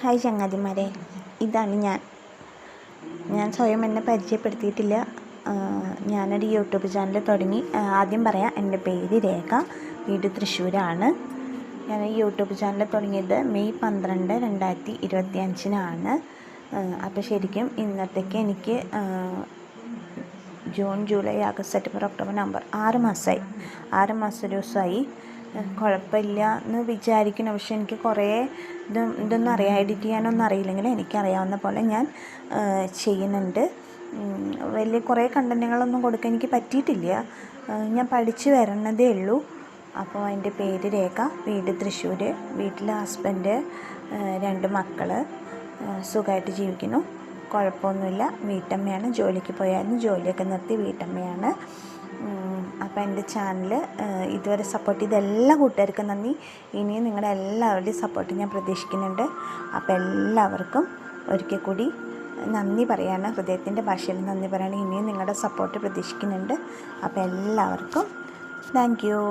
Hi ചങ്ങാതിമാരെ, ഇതാണ് ഞാൻ സ്വയം എന്നെ പരിചയപ്പെടുത്തിയിട്ടില്ല. ഞാനൊരു യൂട്യൂബ് ചാനൽ തുടങ്ങി. ആദ്യം പറയാം, എൻ്റെ പേര് രേഖ, വീട് തൃശ്ശൂരാണ്. ഞാൻ ഈ യൂട്യൂബ് ചാനൽ തുടങ്ങിയത് മെയ് 12, 2025 അപ്പോൾ ശരിക്കും ഇന്നത്തേക്ക് എനിക്ക് June, July, August, September, October, November 6 മാസം ദിവസമായി. കുഴപ്പമില്ല എന്ന് വിചാരിക്കണം. പക്ഷെ എനിക്ക് കുറേ ഇതൊന്നും അറിയാം, എഡിറ്റ് ചെയ്യാനൊന്നും അറിയില്ലെങ്കിൽ എനിക്കറിയാവുന്ന പോലെ ഞാൻ ചെയ്യുന്നുണ്ട്. വലിയ കുറേ കണ്ടൻറ്റുകളൊന്നും കൊടുക്കാൻ എനിക്ക് പറ്റിയിട്ടില്ല. ഞാൻ പഠിച്ചു വരണതേ ഉള്ളൂ. അപ്പോൾ എൻ്റെ പേര് രേഖ, വീട് തൃശ്ശൂർ. വീട്ടിൽ ഹസ്ബൻഡ്, 2 മക്കൾ, സുഖമായിട്ട് ജീവിക്കുന്നു, കുഴപ്പമൊന്നുമില്ല. വീട്ടമ്മയാണ്, ജോലിക്ക് പോയായിരുന്നു, ജോലിയൊക്കെ നിർത്തി വീട്ടമ്മയാണ്. അപ്പോൾ എൻ്റെ ചാനൽ ഇതുവരെ സപ്പോർട്ട് ചെയ്ത എല്ലാ കൂട്ടുകാർക്കും നന്ദി. ഇനിയും നിങ്ങളുടെ എല്ലാവരുടെയും സപ്പോർട്ട് ഞാൻ പ്രതീക്ഷിക്കുന്നുണ്ട്. അപ്പോൾ എല്ലാവർക്കും ഒരിക്കൽ കൂടി നന്ദി പറയാണ്, ഹൃദയത്തിൻ്റെ ഭാഷയിൽ നന്ദി പറയാണ്. ഇനിയും നിങ്ങളുടെ സപ്പോർട്ട് പ്രതീക്ഷിക്കുന്നുണ്ട്. അപ്പോൾ എല്ലാവർക്കും താങ്ക് യു.